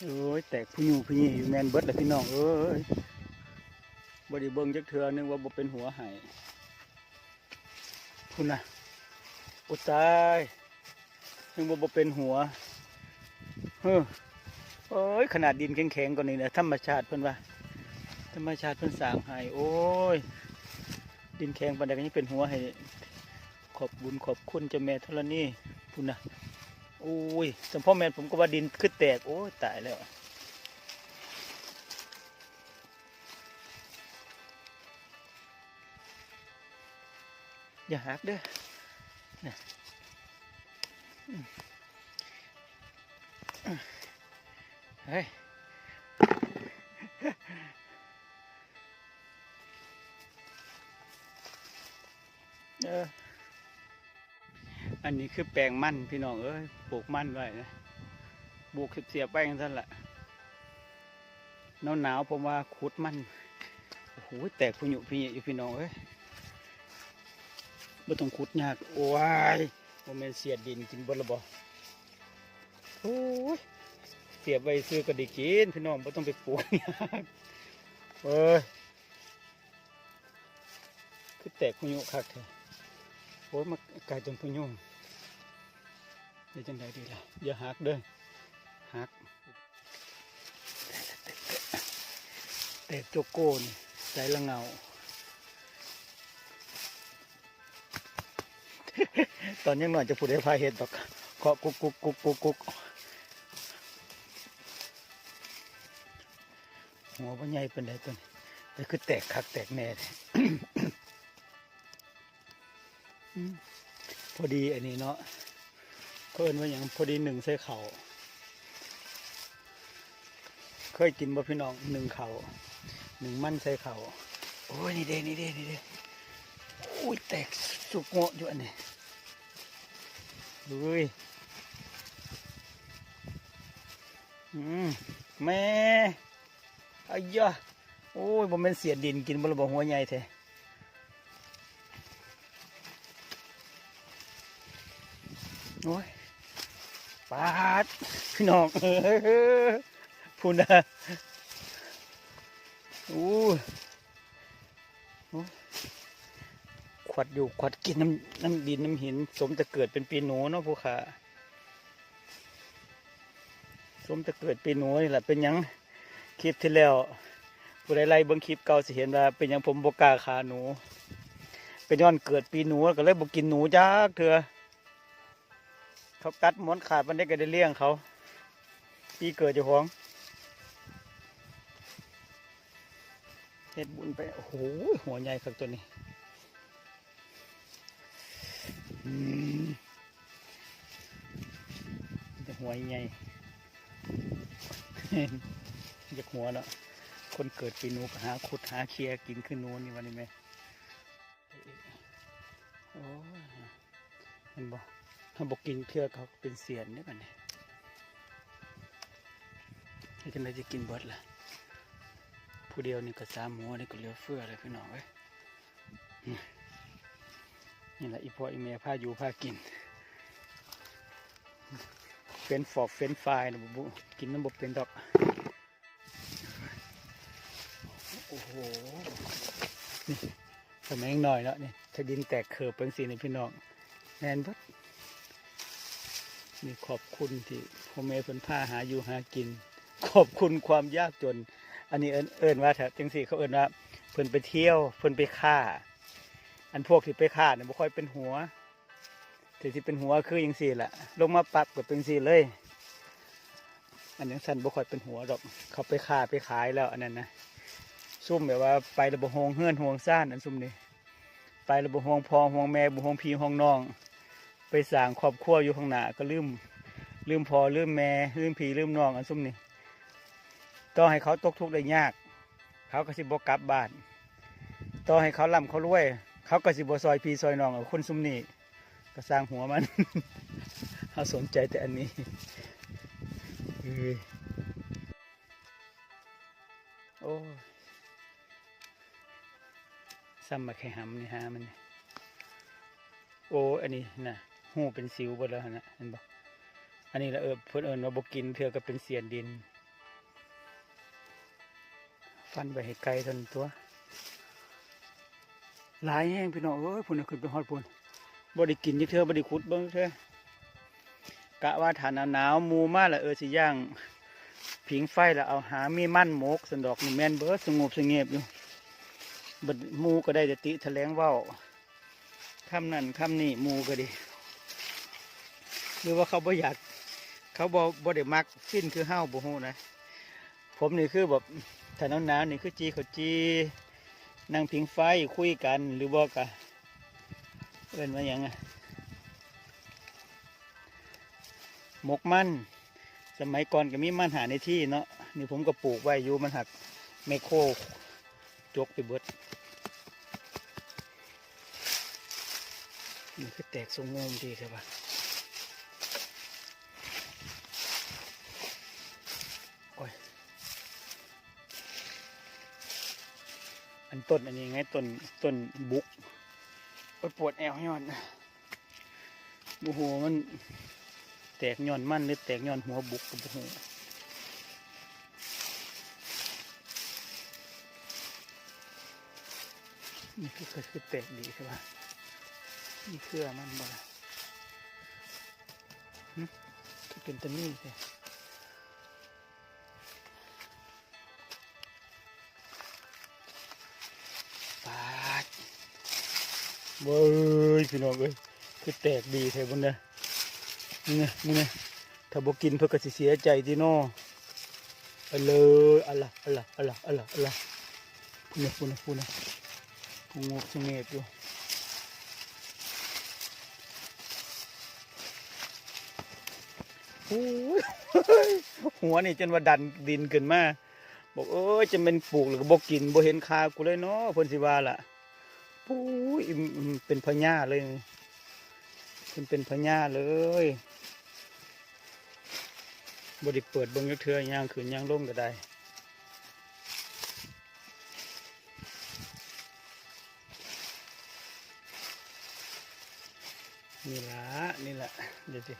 โอ้ยแตกผู้ยูผู้ยี่อยู่แมนเบิดเลยพี่น้องเอ้ยบไดิเบิ้งจักเทือนึงว่าบ่เป็นหัวหายพุ่นนะอุตายนึงว่าบ่เป็นหัวเฮ้อโอ้ยขนาดดินแข็งๆกว่านี้เนี่ยธรรมชาติเพิ่นว่าธรรมชาติเพิ่นสร้างให้โอ้ยดินแข็งปานใดก็ยังเป็นหัวให้ขอบบุญขอบคุณเจ้าแม่ธรณีพุ่นนะโอ้ยสมพ่อแม่ผมก็ว่าดินขึ้นแตกโอ้ยตายแล้วอย่าหักเด้อนะเฮ้ยอันนี้คือแปลงมันพี่น้องเอ้ยปลูกมันไว้นะปลูกเสียบไปกันท่านละหนาวผมว่าขุดมันโอ้โหแตกพุยุพี่อยู่พี่น้องเอ้ยไม่ต้องขุดยากโอ้ยโมเมนเสียดดินกินบนระบอโอ้ยเสียบไว้ซื้อก็ได้กินพี่น้องไม่ต้องไปปลูกยากเอ้ยคือแตกพุยุคักเถอะโอ้ยมากลายเป็นพุยุเดี๋ยวจังไดดีล่ะอย่าหักเด้อหักแตกโจโก้นี่ใจละเงาตอนยังหน่อยจะพูดให้พาเห็ดดอกเคาะกุกกุกกุกกุกกุกหัวมันใหญ่เป็นไรตัวนี้แต่คือแตกคักแตกแน่เลยพอดีอันนี้เนาะเขาเอิ้นว่าอย่างพอดีหนึ่งใส่เข่าเคยกินบ่พี่น้องหนึ่งเข่าหนึ่งมันใส่เข่าโอ้ยนี่เด้นี่เด้นี่เด้โอ้ยแตกสุกโง่อยู่อันนี้ดูแม่อ้ยยะโอ้ยบ่แม่นเสียดินกินบ่ละบ่หัวใหญ่แท้โอ้ยปาดพี่น้องพูดนะโอ้ขวัดอยู่ขวัดกินน้ำดินน้ำหินสมจะเกิดเป็นปีหนูเนาะผู้ขาสมจะเกิดปีหนูนี่แหละเป็นยังคลิปที่แล้วผู้ใดไล่เบิ่งคลิปเก่าสิเห็นว่าเป็นยังผมบกล้าขาหนูเป็นย้อนเกิดปีหนูก็เลยบกินหนูจ้าเถื่อเขากัดม้วนขาดมันได้ก็ได้เลี้ยงเขาปีเกิดเจ้าของเฮ็ดบุญไปโอ้โหหัวใหญ่ครับตัวนี้จะหัวใหญ่อยากหัวเนาะคนเกิดปีหนูก็หาขุดหาเคลียกินขึ้นนูนนี่วันนี้ไหมโอ้เห็นบ่ถ้าบอกกินเพื่อเขาเป็นเสียนนี่กันเนี่ยให้กันเลยจะกินเบิดล่ะผู้เดียวนี่ก็3 หัวนี่ก็เหลือเฟือเลยพี่น้องเว้ยนี่แหละอีพ่ออีแม่พาอยู่พากินเฟ้นฟอกเฟ้นไฟนะบุกินน้ำบุเป็นดอกโอ้โหนี่สมัยหน่อยแล้วนี่ถ้าดินแตกเขือบเป็นสีในพี่น้องแน่นบัดนี่ขอบคุณที่พ่อแม่เพิ่นพาหาอยู่หากินขอบคุณความยากจนอันนี้เอิ้นว่าแถวจังสี่เขาเอิ้นว่าเพิ่นไปเที่ยวเพิ่นไปฆ่าอันพวกที่ไปฆ่าเนี่ยบ่ค่อยเป็นหัวที่เป็นหัวคืออย่างสี่แหละลงมาปักก็เป็นสี่เลยอันนี้สั้นบ่ค่อยเป็นหัวดอกเขาไปฆ่าไปขายแล้วอันนั้นนะซุ่มแบบว่าไประบบห้องเฮือนห้องซ่านอันซุ่มนี่ไประบบห้องพ่อห้องแม่บุห้องพี่ห้องน้องไปสร้างครอบครัวอยู่ข้างหน้าก็ลืมพ่อลืมแม่ลืมพี่ลืมน้องอันซุ่มนี่ต่อให้เขาตกทุกข์ได้ยากเขาก็สิบ่กลับบ้านต่อให้เขาร่ำเขารวยเขาก็สิบ่ซอยพี่ซอยน้องเอาคนซุ่มนี่ก็สร้างหัวมัน เขาสนใจแต่อันนี้โอ้ซ้ำมาแค่หำนี่ฮะมันโอ้อันนี้นะหูเป็นสิวหมดแล้วนะเห็นบ่อันนี้ละเพิ่นเอิญว่าบกินเถื่อก็เป็นเสียนดิน ฟันไปให้ไกลทันตัวหลายแห้งพี่น้องเอ้ยพุ่นน่ะขึ้นไปฮอดพุ่นบ่ได้กินจักเทื่อบ่ได้ขุดเบิ่งเทื่อกะว่าถ้าหนาวๆหมู่มาแล้วสิย่างผิงไฟแล้วเอาหามีมั่นหมกสันดอกนี่แม่นเบิดสงบสงบอยู่บัดหมู่ก็ได้แต่ติแถลงเว้าคำนั้นคำนี้หมู่ก็ดีหรือว่าเขาบ่อยากเขาบ่ได้มักฟินคือเฮาบ่ฮู้นะผมนี่คือแบบถ้าหนาวๆนี่คือจีเขาจีนั่งพิงไฟคุยกันหรือบอกกะเอิ้นว่าหยังอะหมกมันสมัยก่อนก็มีมันหาในที่เนาะนี่ผมก็ปลูกไว้อยู่มันหักไมโครจกไปเบิดนี่คือแตกทรงงมดีใช่ปะโอ้ยอันต้นอันนี้ไงต้นบุกปวดแอวย้อนโอ้โหมันแตกย้อนมันหรือแตกย้อนหัวบุกกับโอ้โหนี่คือแตกดีใช่ปะนี่เครือมันบ่ละคือเป็นตะนี่เลยปาดเว้ยพี่น้องเอ้ยคือแตกดีใช่บนเนี่ยนี่ไงถ้าบ่กินเพื่อก็สิเสียใจที่นอไปเลยอะไรพูนะผู้งบสงบอยู่โอ้ยหัวนี่จนว่าดันดินขึ้นมาบอกจะเป็นปลูกหรือบ่กินบ่เห็นคากูเลยเนาะเพิ่นสิว่าล่ะปุ้ยเป็นพญาเลยเป็นพญาเลยบ่ได้เปิดเบิ่งจักเทื่อย่างขึ้นย่างลงก็ได้นี่ละเดี๋ยวสิ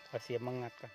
ขอเสียบมังงัดก่อน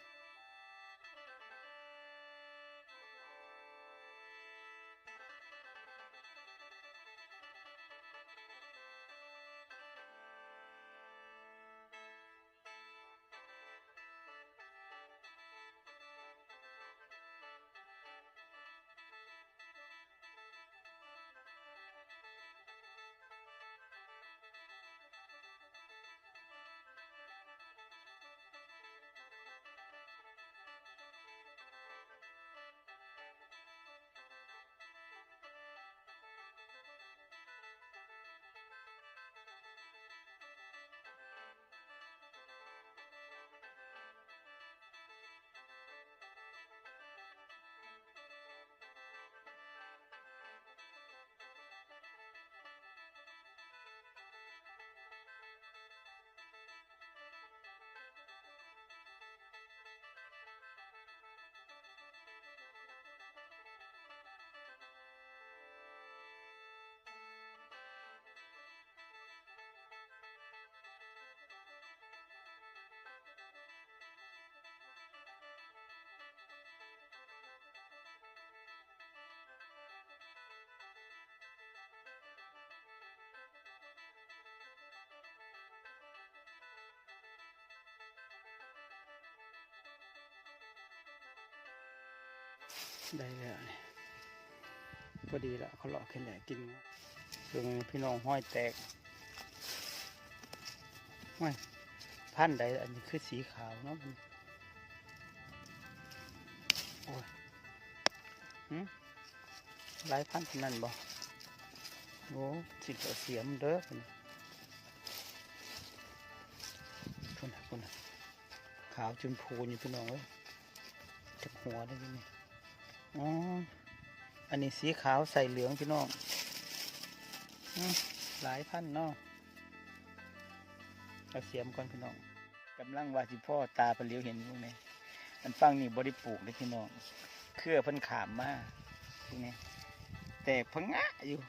ได้แล้วนี่พอดีละเขาหลอกแค่ไหนกินส่วนพี่น้องห้อยแตกห้อยพันธุ์ใดอันนี้คือสีขาวเนาะโอ้ยหลายพันธุ์นั่นบ่โอ้สิเอาเสียมเด้อคุณขาวจนพูนอยู่พี่น้องเอ้ยจับหัวได้ยังไงอ๋ออันนี้สีขาวใส่เหลืองพี่น้องหลายพันเนาะเอาเสียมก่อนพี่น้องกำลังว่าสิพ่อตาเปลี้ยวเห็นพวกนี้มันฟังนี่บริปลูกเลยพี่น้องเครือพันขามมากพวกนี้แต่พังงะอยู่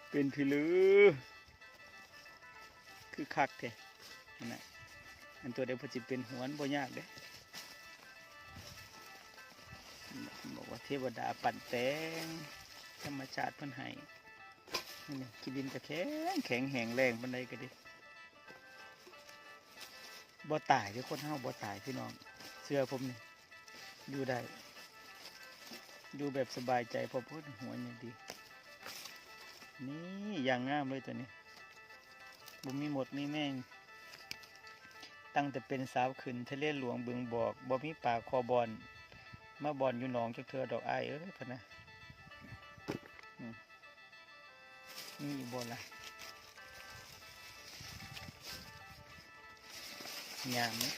เป็นพี่ลือคือคักแท้นะอันตัวเดียวพอจิเป็นหัวนบ่ยากเด้บอกว่า เทวดาปั่นแต่งธรรมชาติเพิ่นให้นี่กินดินก็แข็งแข็งแห้งแรงปานใดก็ดีบ่ตายเด้อคนเฮาบ่ตายพี่น้องเชื่อผมนี่อยู่ได้อยู่แบบสบายใจพอพูดหัวอย่างดีนี่อย่างงามเลยตัวนี้บ่มีหมดมีแมงตั้งแต่เป็นสาวขึ้นทะเลหลวงบึงบอกบ่มีป่าคอบอนมาบอนอยู่หนองจักเทื่อดอกอ้ายเอ้ยพะนะนี่บ่ล่ะยามเนี่ย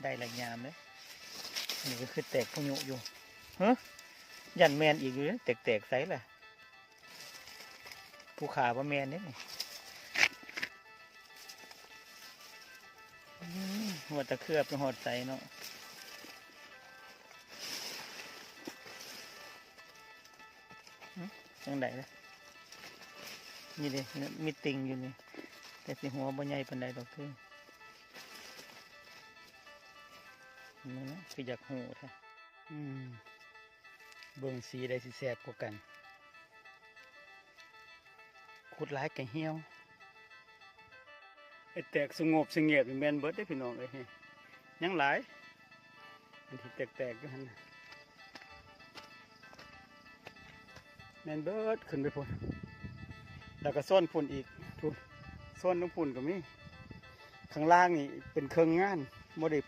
ได้ละยามเลยนี่ก็คือแตกพยุอยู่ฮะยันแมนอีกอยู่แตกใส่ล่ะผู้ขาว่าแมนเนี่ยหัวตะเครือบเป็นหอดใสเนาะยังไงล่ะนี่ดิมีติงอยู่นี่แต่สิหัวบ่ใหญ่ปานใดดอกคือนี่นะคืออยากหูแท้เบิ่งสีได้สิแสบกว่ากันขุดหลายแก่เหี่ยวไอ้แตกสงบสงเงียบแม่นเบิดได้พี่น้องเอ้ยยังหลายอันที่แตกอยู่หั่นน่ะแม่นเบิดขึ้นไปพุ่นแล้วก็ซ่อนพุ่นอีกพุ่นซ่อนน้ำพุ่นก็มีข้างล่างนี่เป็นเครื่องงานบ่ได้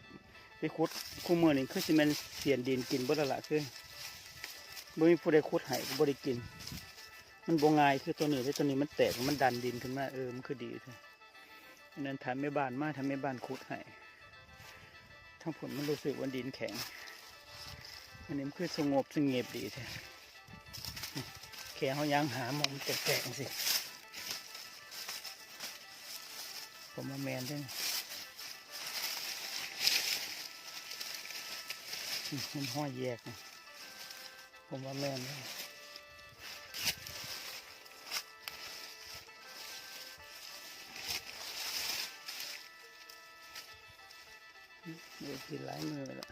ไปขุดคู่มือนี่คือสิแม่นเสียนดินกินเบิดแล้วล่ะคือบ่มีผู้ใดขุดให้บ่ได้กินมันบ่ง่ายคือตัวนี้มันแตกมันดันดินขึ้นมามันคือดีแท้อันนั้นทำแม่บ้านมาทำแม่บ้านขุดให้ทั้งผลมันรู้สึกว่าดินแข็งอันนี้มันคือสงบสงเงียบดีแท้แค่เขายังหาหมองแตกๆสิผมมาแมนด้วยมันห้อยแยกผมว่าแมนด้วยเดี๋ยวกินหลายมือแล้ว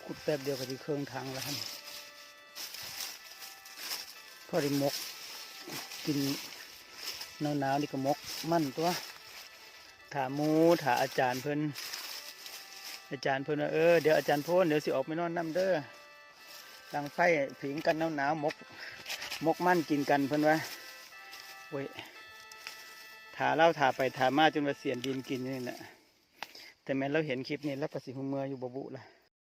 ขุดแป๊บเดียวก็จะเครื่องทางแล้วพอได้มกกินหนาวนี่ก็มกมั่นตัวถามถาอาจารย์เพิ่นว่าเดี๋ยวอาจารย์พ่นเดี๋ยวสิออกไปนอนน้ำเด้อดังไฟผิงกันหนาวมกมั่นกินกันเพิ่นว่าเว้ยถาเล่าถาไปถามาจนว่าเสียนดินกินนี่แหละแต่แม้เราเห็นคลิปนี้แล้วก็สิหัวเมื่ออยู่บ่บุละ